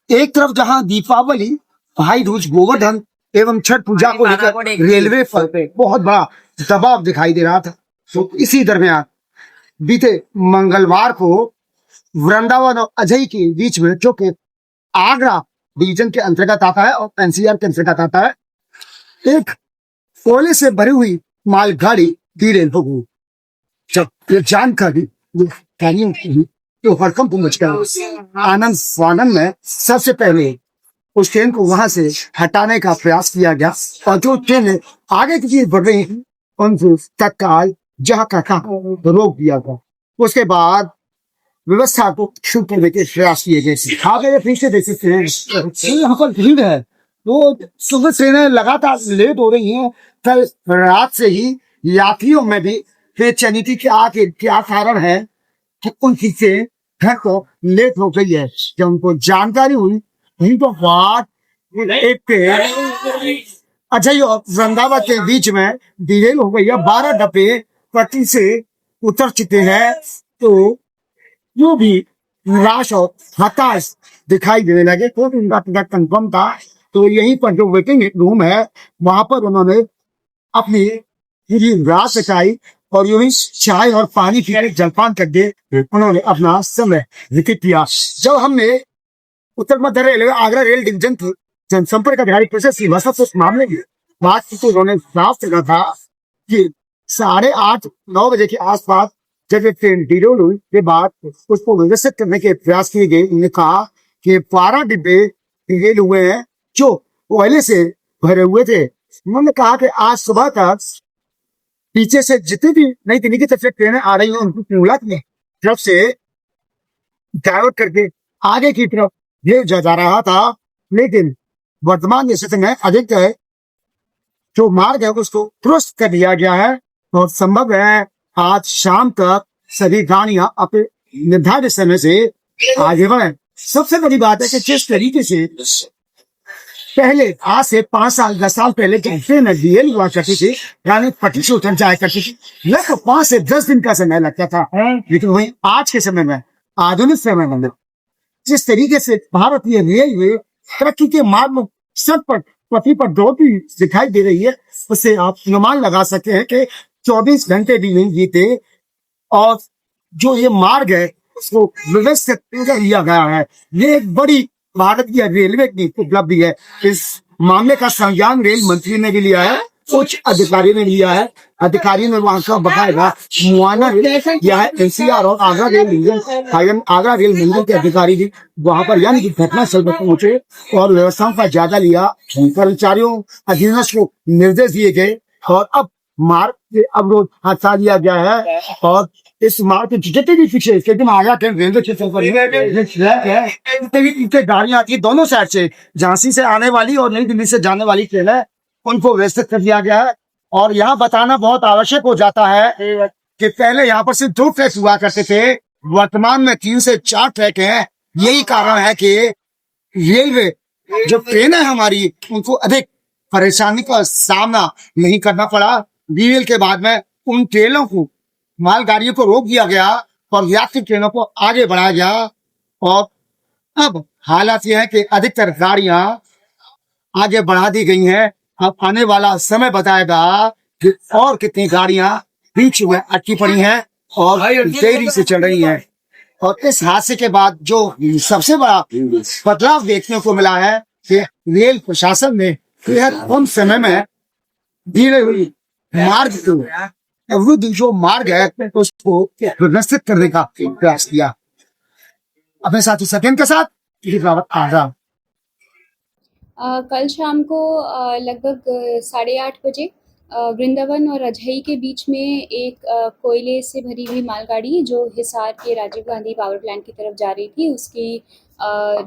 एक तरफ जहां दीपावली, भाई दूज, गोवर्धन एवं छठ पूजा को लेकर रेलवे पर बहुत बड़ा दबाव दिखाई दे रहा था, तो इसी दरमियान बीते मंगलवार को वृंदावन और अजय के बीच में, जो कि आगरा डिवीजन के अंतर्गत आता है और एनसीआर के अंतर्गत आता है, एक कोयले से भरी हुई मालगाड़ी डिरेल हो गई। जब ये जानकारी तो हड़कंप मच गया। आनंद स्वानंद में सबसे पहले उस ट्रेन को वहां से हटाने का प्रयास किया गया और जो ट्रेन आगे की चीज बढ़ रही है उनको तत्काल जहां का रोक दिया गया। उसके बाद व्यवस्था को शुरू करने के प्रयास किए गए। आगे पीछे देख सकते हैं यहाँ पर भीड़ है, तो सुबह ट्रेनें लगातार लेट हो रही हैं। कल रात से ही यात्रियों में भी बेचैनी थी कि आखिर क्या कारण है कि उनकी ट्रेन घर को लेट हो गई है। जब उनको जानकारी हुई वहीं तो बात एक अजय और वृंदावन के बीच में डिलेल हो गई है। 12 डब्बे पटरी से उतर चुके हैं, तो जो भी निराश और हताश दिखाई देने लगे। तो उनका टिकट कंफर्म था, तो यहीं पर जो वेटिंग रूम है वहां पर उन्होंने अपनी पूरी रात बिताई और यूं ही चाय और पानी पीने जलपान करके उन्होंने अपना समय व्यतीत किया। जब हमने उत्तर मध्य रेलवे आगरा रेल डिवीजन की जनसंपर्क अधिकारी प्रोफेसर श्रीवास्तव से इस मामले की बात की तो उन्होंने साफ कहा था कि 8:30-9 बजे के आसपास जब ये ट्रेन डिलेल हुई के बाद उसको व्यवस्थित करने के प्रयास किए गए। उन्होंने कहा कि 12 डिब्बे डिलेल हुए हैं जो कोयले से भरे हुए थे। उन्होंने कहा कि आज सुबह तक पीछे से जितनी भी नई दिल्ली की तरफ से ट्रेनें आ रही हैं उनको कुंडला की तरफ से डाइवर्ट करके आगे की तरफ भेजा जा रहा था, लेकिन वर्तमान स्थिति में अधिक है जो मार्ग है उसको दुरुस्त कर दिया गया है और संभव है आज शाम तक सभी गाड़ियां अपने निर्धारित समय से आगे बढ़े। सबसे बड़ी बात है कि जिस तरीके से पहले आज से 5 साल 10 साल पहले जब ट्रेन डिलेल हुआ करती थी, यानी पटरी से उतर जाया करती थी, लगभग 5 से 10 दिन का समय लगता था। लेकिन वही आज के समय में, आधुनिक समय में जिस तरीके से भारतीय रेलवे तरक्की के मार्ग में सब पर पटरी पर दौड़ती दिखाई दे रही है, उससे आप अनुमान लगा सकते हैं कि 24 घंटे भी नहीं बीते और जो ये मार्ग है उसको व्यवस्थित कर लिया गया है। ये एक बड़ी भारत की रेलवे की उपलब्धि है। इस मामले का संज्ञान रेल मंत्री ने भी लिया है, उच्च अधिकारी ने लिया है। अधिकारी ने वहां का बकायदा मुआयना किया है। एनसीआर और आगरा रेल मंडल, आगरा रेल मंडल के अधिकारी भी वहां पर यानी कि घटनास्थल पर पहुंचे और व्यवस्थाओं का जायजा लिया। कर्मचारियों अधीनस्थ को निर्देश दिए गए और अब मार्ग के अवरोध हटा दिया गया है और इस मार्ग के जितने भी पीछे आगरा के रेलवे स्टेशन पर गाड़ियां आती है दोनों साइड से, झांसी से आने वाली और नई दिल्ली से जाने वाली ट्रेन है, उनको व्यवस्थित कर दिया गया है। और यहाँ बताना बहुत आवश्यक हो जाता है कि पहले यहाँ पर सिर्फ 2 ट्रैक हुआ करते थे, वर्तमान में 3 से 4 ट्रैक हैं। यही कारण है कि रेलवे जो ट्रेन है हमारी उनको अधिक परेशानी का सामना नहीं करना पड़ा। डिलेल के बाद में उन ट्रेनों को, मालगाड़ियों को रोक दिया गया और यात्री ट्रेनों को आगे बढ़ाया गया और अब हालात यह है कि अधिकतर गाड़ियां आगे बढ़ा दी गई हैं। अब आने वाला समय बताएगा कि और कितनी गाड़ियां बीच में अटकी पड़ी हैं और देरी से चल रही हैं। और इस हादसे के बाद जो सबसे बड़ा बदलाव देखने को मिला है कि रेल प्रशासन ने कम समय में धीरे हुई मार्ग को, अवरुद्ध जो मार्ग है उसको व्यवस्थित करने का प्रयास किया। अपने साथी सत्यन के साथ आगरा। कल शाम को लगभग 8:30 बजे वृंदावन और अजई के बीच में एक कोयले से भरी हुई मालगाड़ी जो हिसार के राजीव गांधी पावर प्लांट की तरफ जा रही थी उसकी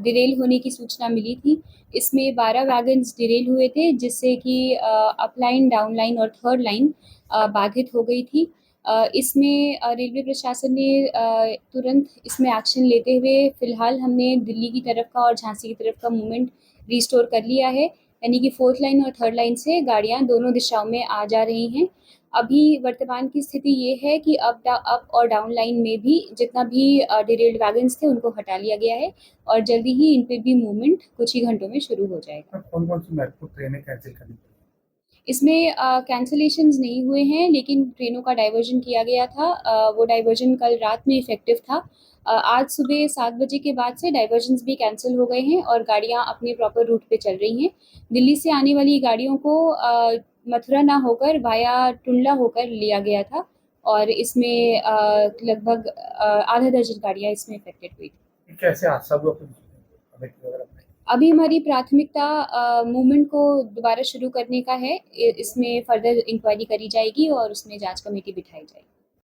डिरेल होने की सूचना मिली थी। इसमें 12 वैगन्स डिरेल हुए थे जिससे कि अपलाइन, डाउनलाइन और थर्ड लाइन बाधित हो गई थी। इसमें रेलवे प्रशासन ने तुरंत इसमें एक्शन लेते हुए फिलहाल हमने दिल्ली की तरफ का और झांसी की तरफ का मूवमेंट रिस्टोर कर लिया है, यानी कि 4th लाइन और 3rd लाइन से गाड़ियां दोनों दिशाओं में आ जा रही हैं। अभी वर्तमान की स्थिति ये है कि अप और डाउन लाइन में भी जितना भी डिरेल्ड वैगन्स थे उनको हटा लिया गया है और जल्दी ही इन पे भी मूवमेंट कुछ ही घंटों में शुरू हो जाएगा। कौन कौन सी महत्वपूर्ण ट्रेनें कैंसिल करनी पड़ी? इसमें कैंसलेशंस नहीं हुए हैं लेकिन ट्रेनों का डाइवर्जन किया गया था। वो डाइवर्जन कल रात में इफेक्टिव था। आज सुबह 7 बजे के बाद से डाइवर्जन्स भी कैंसिल हो गए हैं और गाड़ियां अपने प्रॉपर रूट पे चल रही हैं। दिल्ली से आने वाली गाड़ियों को मथुरा ना होकर वाया टुंडला होकर लिया गया था और इसमें लगभग आधा दर्जन गाड़ियां इसमें इफेक्टेड हुई थी। ये कैसे हादसा हुआ, कुछ हमें वगैरह बताइए। अभी हमारी प्राथमिकता मूवमेंट को दोबारा शुरू करने का है। इसमें फर्दर इंक्वायरी करी जाएगी और उसमें जांच कमेटी बिठाई जाएगी।